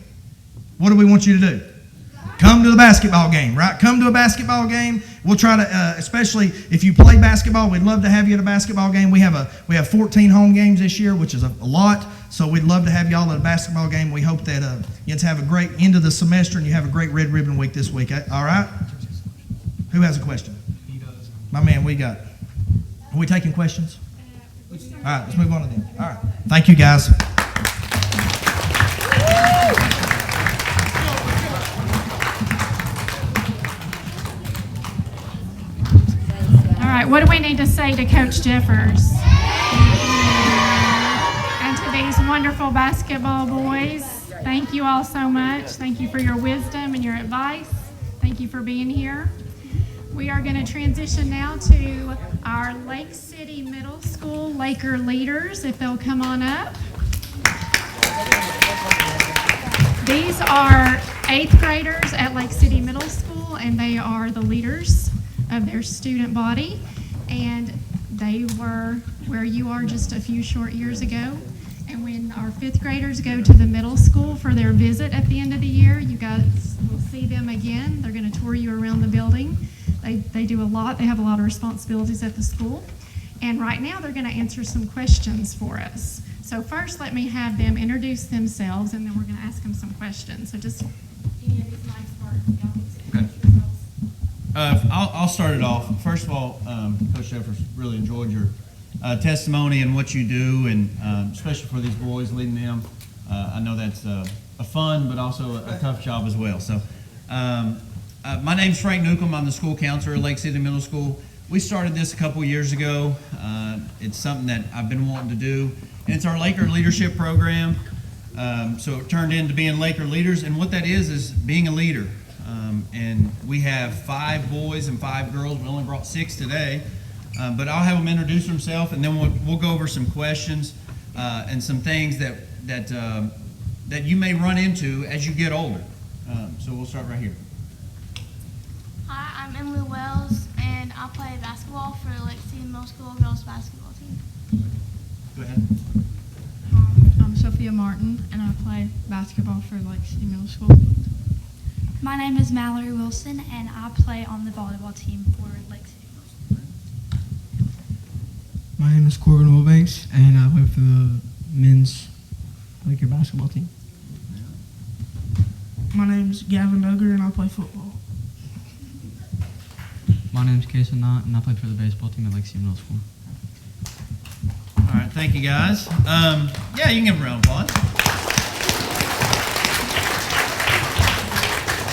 what do we want you to do? Come to the basketball game, right? Come to a basketball game. We'll try to, especially if you play basketball, we'd love to have you at a basketball game. We have 14 home games this year, which is a lot. So we'd love to have y'all at a basketball game. We hope that you guys have a great end of the semester and you have a great Red Ribbon Week this week. All right? Who has a question? My man, are we taking questions? All right, let's move on to them. All right. Thank you, guys. All right, what do we need to say to Coach Jeffers? And to these wonderful basketball boys, thank you all so much. Thank you for your wisdom and your advice. Thank you for being here. We are going to transition now to our Lake City Middle School Laker leaders, if they'll come on up. These are 8th graders at Lake City Middle School, and they are the leaders of their student body. And they were where you are just a few short years ago. And when our 5th graders go to the middle school for their visit at the end of the year, you guys will see them again. They're going to tour you around the building. They do a lot. They have a lot of responsibilities at the school. And right now they're going to answer some questions for us. So first let me have them introduce themselves, and then we're going to ask them some questions. So just any of these nice words. Y'all need to introduce yourselves. I'll start it off. First of all, Coach Jeffers, really enjoyed your testimony and what you do, and especially for these boys, leading them. I know that's a fun but also a tough job as well. So my name's Frank Newcomb. I'm the school counselor at Lake City Middle School. We started this a couple years ago. It's something that I've been wanting to do. And it's our Laker Leadership Program. So it turned into being Laker Leaders. And what that is being a leader. And we have 5 boys and 5 girls. We only brought 6 today. But I'll have them introduce themselves, and then we'll go over some questions and some things that you may run into as you get older. So we'll start right here. Hi, I'm Emily Wells, and I play basketball for the Lake City Middle School girls basketball team. Go ahead. I'm Sophia Martin, and I play basketball for Lake City Middle School. My name is Mallory Wilson, and I play on the volleyball team for Lake City Middle School. My name is Corbin Wilbanks, and I play for the men's Laker basketball team. My name is Gavin Duggar, and I play football. My name's Kason Knott, and I play for the baseball team at Lake City Middle School. All right, thank you guys. Yeah, you can give them a round of applause.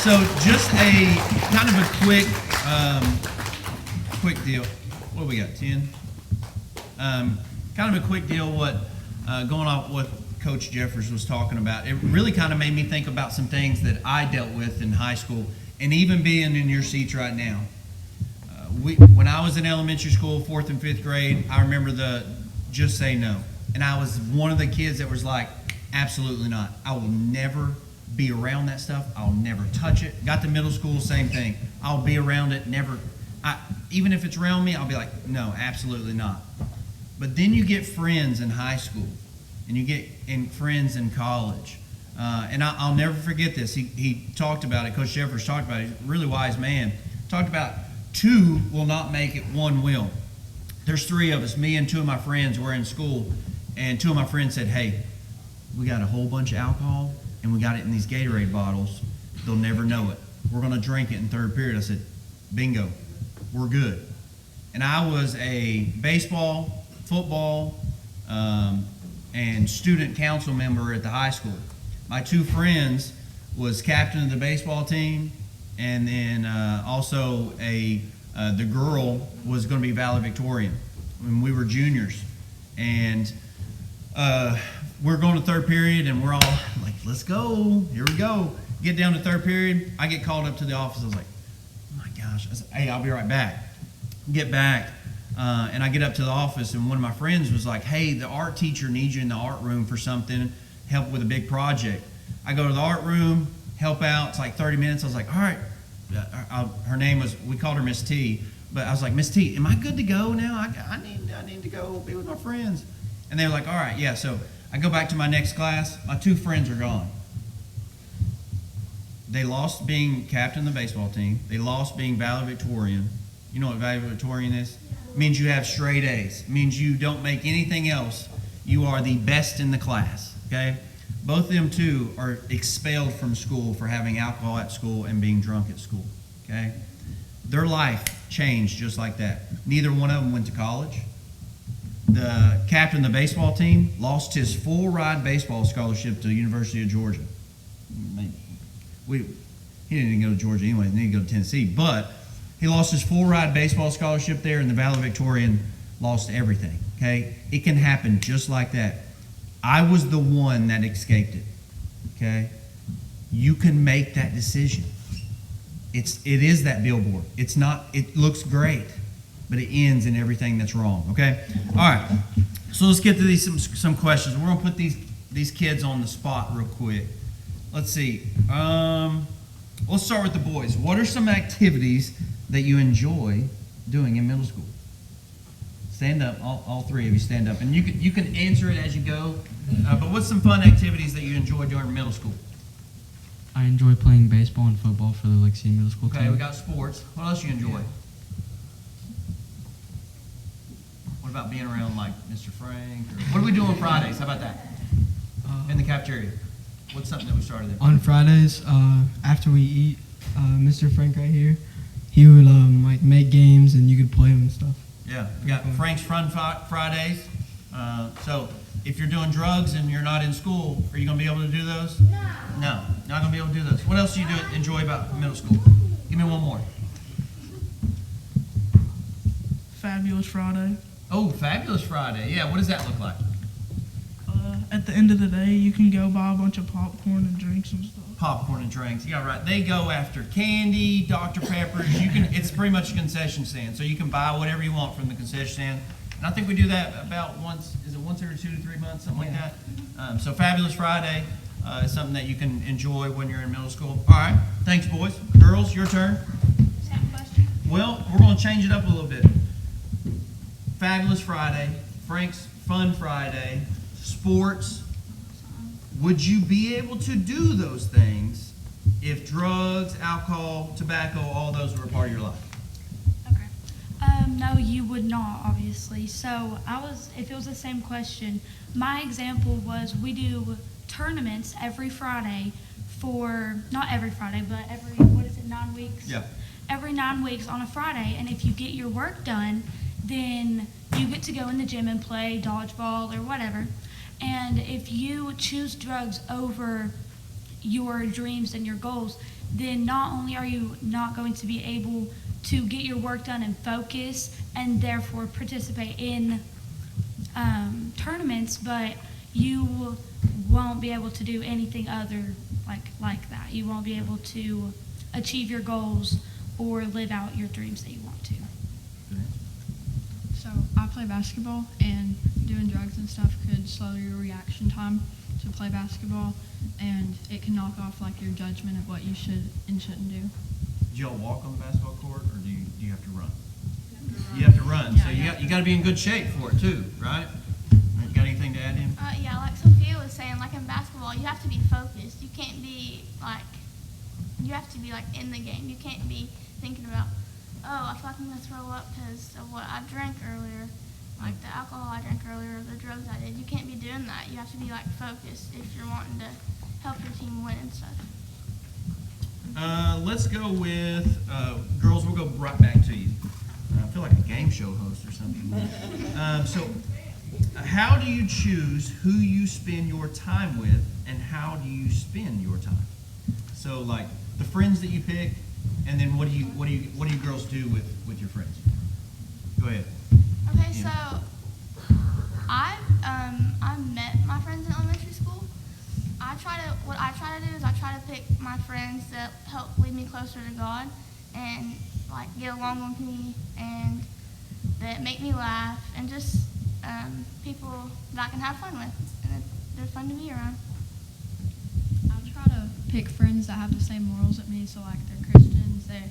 So just a kind of a quick deal. What do we got, 10? Kind of a quick deal going off what Coach Jeffers was talking about. It really kind of made me think about some things that I dealt with in high school, and even being in your seats right now. When I was in elementary school, 4th and 5th grade, I remember the just say no. And I was one of the kids that was like, absolutely not. I will never be around that stuff. I'll never touch it. Got to middle school, same thing. I'll be around it, never. Even if it's around me, I'll be like, no, absolutely not. But then you get friends in high school, and you get friends in college. And I'll never forget this. He talked about it. Coach Jeffers talked about it. He's a really wise man. Talked about 2 will not make it, 1 will. There's 3 of us, me and 2 of my friends were in school, and 2 of my friends said, hey, we got a whole bunch of alcohol, and we got it in these Gatorade bottles. They'll never know it. We're going to drink it in 3rd period. I said, bingo, we're good. And I was a baseball, football, and student council member at the high school. My two friends was captain of the baseball team, and then also the girl was going to be valedictorian when we were juniors. And we're going to third period, and we're all like, let's go, here we go. Get down to third period, I get called up to the office. I was like, oh my gosh. I said, hey, I'll be right back. Get back, and I get up to the office, and one of my friends was like, hey, the art teacher needs you in the art room for something, help with a big project. I go to the art room, help out. It's like 30 minutes. I was like, all right. Her name was, we called her Miss T, but I was like, Miss T, am I good to go now? I need to go be with my friends. And they were like, all right, yeah. So I go back to my next class. My two friends are gone. They lost being captain of the baseball team. They lost being valedictorian. You know what valedictorian is? It means you have straight A's. It means you don't make anything else. You are the best in the class, okay? Both of them two are expelled from school for having alcohol at school and being drunk at school, okay? Their life changed just like that. Neither one of them went to college. The captain of the baseball team lost his full ride baseball scholarship to the University of Georgia. He didn't even go to Georgia anyway. He didn't go to Tennessee. But he lost his full ride baseball scholarship there, and the valedictorian lost everything, okay? It can happen just like that. I was the one that escaped it, okay? You can make that decision. It is that billboard. It's not, it looks great, but it ends in everything that's wrong, okay? All right, so let's get to these some questions. We're gonna put these kids on the spot real quick. Let's see, let's start with the boys. What are some activities that you enjoy doing in middle school? Stand up, all three of you stand up. And you can answer it as you go, but what's some fun activities that you enjoy during middle school? I enjoy playing baseball and football for the Lake City Middle School team. Okay, we got sports. What else you enjoy? What about being around like Mr. Frank? Or what do we do on Fridays? How about that? In the cafeteria. What's something that we started there? On Fridays, after we eat, Mr. Frank right here, he would like make games and you could play them and stuff. Yeah, we got Frank's Fun Fridays. So if you're doing drugs and you're not in school, are you going to be able to do those? No, not going to be able to do those. What else do you enjoy about middle school? Give me one more. Fabulous Friday. Oh, Fabulous Friday. Yeah, what does that look like? At the end of the day, you can go buy a bunch of popcorn and drinks and stuff. Popcorn and drinks. Yeah, right. They go after candy, Dr. Peppers. It's pretty much a concession stand, so you can buy whatever you want from the concession stand. And I think we do that about once. Is it once every 2 to 3 months, something like that? So Fabulous Friday is something that you can enjoy when you're in middle school. All right. Thanks, boys. Girls, your turn. Same question. Well, we're going to change it up a little bit. Fabulous Friday, Frank's Fun Friday, sports. Would you be able to do those things if drugs, alcohol, tobacco, all those were a part of your life? No, you would not, obviously. So if it was the same question, my example was we do tournaments every Friday not every Friday, but every, 9 weeks? Yeah. Every 9 weeks on a Friday, and if you get your work done, then you get to go in the gym and play dodgeball or whatever. And if you choose drugs over your dreams and your goals, then not only are you not going to be able to get your work done and focus and therefore participate in tournaments, but you won't be able to do anything other like that. You won't be able to achieve your goals or live out your dreams that you want to. So I play basketball, and doing drugs and stuff could slow your reaction time to play basketball, and it can knock off like your judgment of what you should and shouldn't do. Do y'all walk on the basketball court, or do you have to run? You have to run. So you got to be in good shape for it too, right? You got anything to add in? Yeah, like Sophia was saying, like in basketball, you have to be focused. You can't be you have to be in the game. You can't be thinking about, oh, I feel like I'm going to throw up because of what I drank earlier, like the alcohol I drank earlier, or the drugs I did. You can't be doing that. You have to be focused if you're wanting to help your team win and stuff. Let's go with girls. We'll go right back to you. I feel like a game show host or something. So how do you choose who you spend your time with, and how do you spend your time? So, like the friends that you pick, and then what do you girls do with your friends? Go ahead. Okay, so I met my friends in elementary school. What I try to do is I try to pick my friends that help lead me closer to God and like get along with me and that make me laugh and just people that I can have fun with and they're fun to be around. I try to pick friends that have the same morals as me, so like they're Christians, they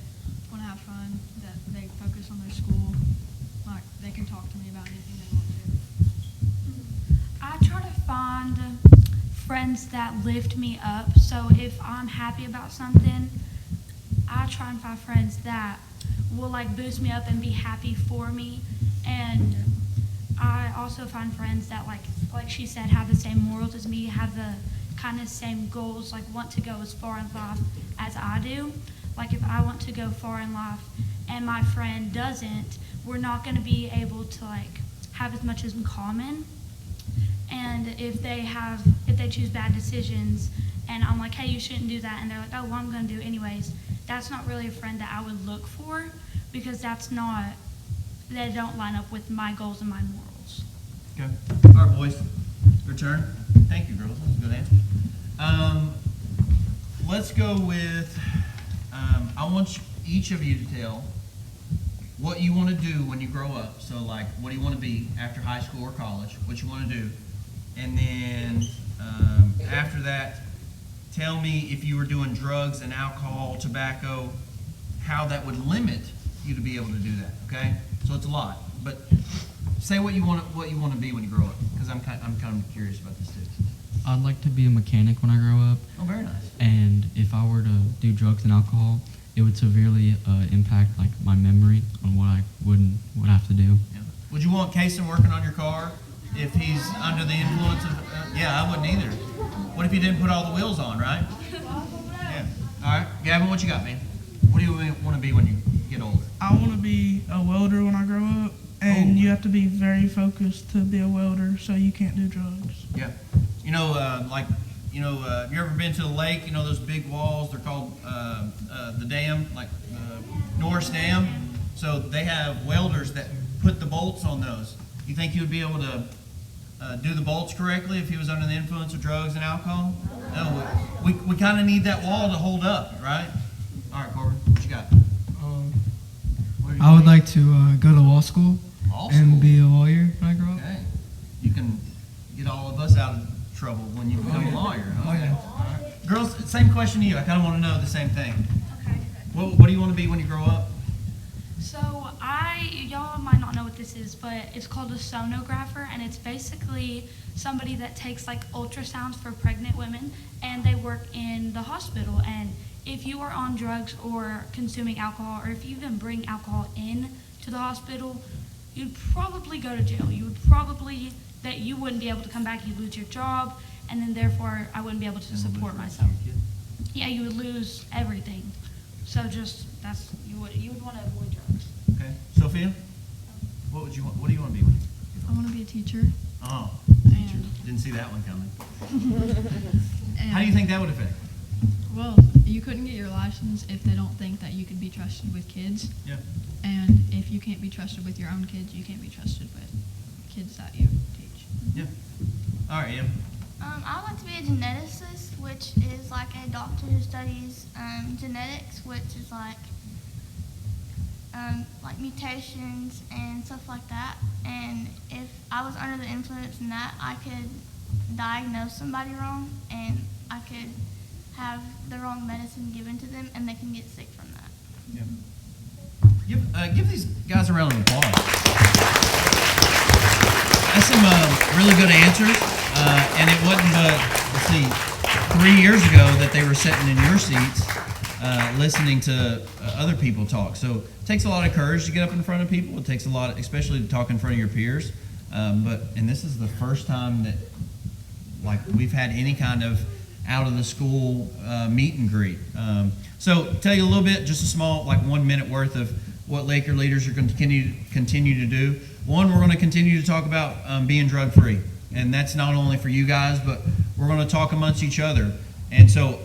want to have fun, that they focus on their school, like they can talk to me about anything they want to. I try to find friends that lift me up. So if I'm happy about something, I try and find friends that will like boost me up and be happy for me. And I also find friends that like she said, have the same morals as me, have the kind of same goals, like want to go as far in life as I do. Like if I want to go far in life and my friend doesn't, we're not going to be able to like have as much as in common. And if they choose bad decisions and I'm like, hey, you shouldn't do that, and they're like, oh, well, I'm going to do it anyways, that's not really a friend that I would look for, because they don't line up with my goals and my morals. Okay. All right, boys. Your turn. Thank you, girls. That was a good answer. Let's go with, I want each of you to tell what you want to do when you grow up. So, like, what do you want to be after high school or college? What you want to do. And then after that, tell me if you were doing drugs and alcohol, tobacco, how that would limit you to be able to do that, okay? So it's a lot. But say what you want to be when you grow up, because I'm kind of curious about this too. I'd like to be a mechanic when I grow up. Oh, very nice. And if I were to do drugs and alcohol, it would severely impact like my memory on what I would have to do. Yeah. Would you want Kason working on your car if he's under the influence of? Yeah, I wouldn't either. What if he didn't put all the wheels on, right? Yeah. All right, Gavin, what you got, man? What do you want to be when you get older? I want to be a welder when I grow up, and you have to be very focused to be a welder, so you can't do drugs. Yeah. You know, have you ever been to the lake? You know those big walls? They're called the dam, like Norris Dam. So they have welders that put the bolts on those. You think you would be able to do the bolts correctly if he was under the influence of drugs and alcohol? No, we kind of need that wall to hold up, right? All right, Corbin, what you got? I would like to go to law school Law and school? be a lawyer when I grow up. Okay. You can get all of us out of trouble when you become a lawyer. Oh, yeah. All right. Girls, same question to you. I kind of want to know the same thing. Okay. What do you want to be when you grow up? So y'all might not know what this is, but it's called a sonographer, and it's basically somebody that takes like ultrasounds for pregnant women, and they work in the hospital. And if you are on drugs or consuming alcohol, or if you even bring alcohol in to the hospital, you'd probably go to jail. You wouldn't be able to come back. You'd lose your job, and then therefore I wouldn't be able to support myself. Yeah, you would lose everything. So you would want to avoid drugs. Okay. Sophia, what do you want to be when you I want to be a teacher. Oh, teacher. Didn't see that one coming. How do you think that would affect? Well, you couldn't get your license if they don't think that you could be trusted with kids. Yeah. And if you can't be trusted with your own kids, you can't be trusted with kids that you teach. Yeah. All right, Em. I would like to be a geneticist, which is like a doctor who studies genetics, which is like mutations and stuff like that. And if I was under the influence in that, I could diagnose somebody wrong, and I could have the wrong medicine given to them, and they can get sick from that. Yeah. Give these guys a round of applause. That's some really good answers, and it wasn't but 3 years ago that they were sitting in your seats listening to other people talk. So it takes a lot of courage to get up in front of people. It takes a lot, especially to talk in front of your peers. And this is the first time that we've had any kind of out of the school meet and greet. So tell you a little bit, just a small 1 minute worth of what Laker leaders are going to continue to do. One, we're going to continue to talk about being drug-free. And that's not only for you guys, but we're going to talk amongst each other. And so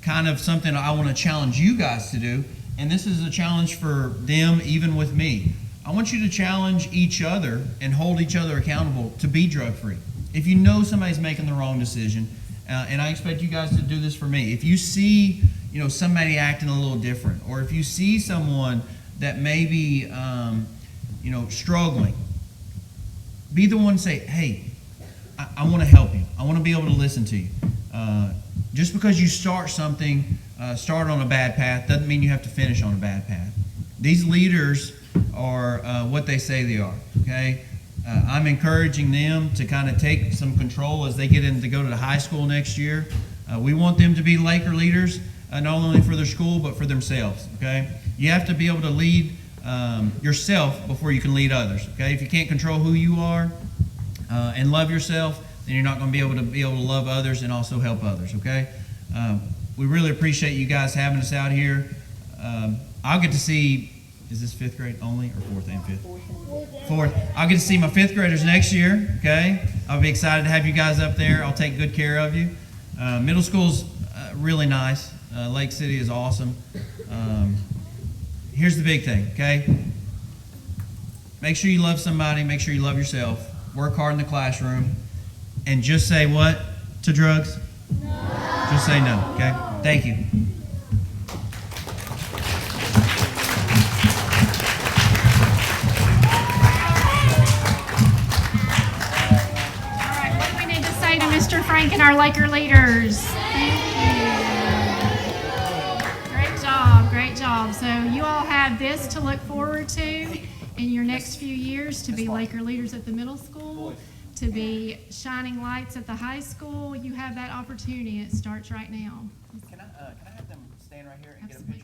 kind of something I want to challenge you guys to do, and this is a challenge for them, even with me. I want you to challenge each other and hold each other accountable to be drug-free. If you know somebody's making the wrong decision, and I expect you guys to do this for me, if you see somebody acting a little different, or if you see someone that may be struggling, be the one to say, hey, I want to help you. I want to be able to listen to you. Just because you start something, start on a bad path, doesn't mean you have to finish on a bad path. These leaders are what they say they are, okay? I'm encouraging them to kind of take some control as they get in to go to the high school next year. We want them to be Laker leaders, not only for their school, but for themselves, okay? You have to be able to lead yourself before you can lead others, okay? If you can't control who you are and love yourself, then you're not going to be able to love others and also help others, okay? We really appreciate you guys having us out here. I'll get to see, is this 5th grade only or 4th and 5th? 4th. I'll get to see my 5th graders next year, okay? I'll be excited to have you guys up there. I'll take good care of you. Middle school's really nice. Lake City is awesome. Here's the big thing, okay? Make sure you love somebody. Make sure you love yourself. Work hard in the classroom. And just say what to drugs? No. Just say no, okay? Thank you. All right, what do we need to say to Mr. Frank and our Laker leaders? Thank you. Great job, great job. So you all have this to look forward to in your next few years, to be Laker leaders at the middle school, to be shining lights at the high school. You have that opportunity. It starts right now. Can I have them stand right here and get a picture?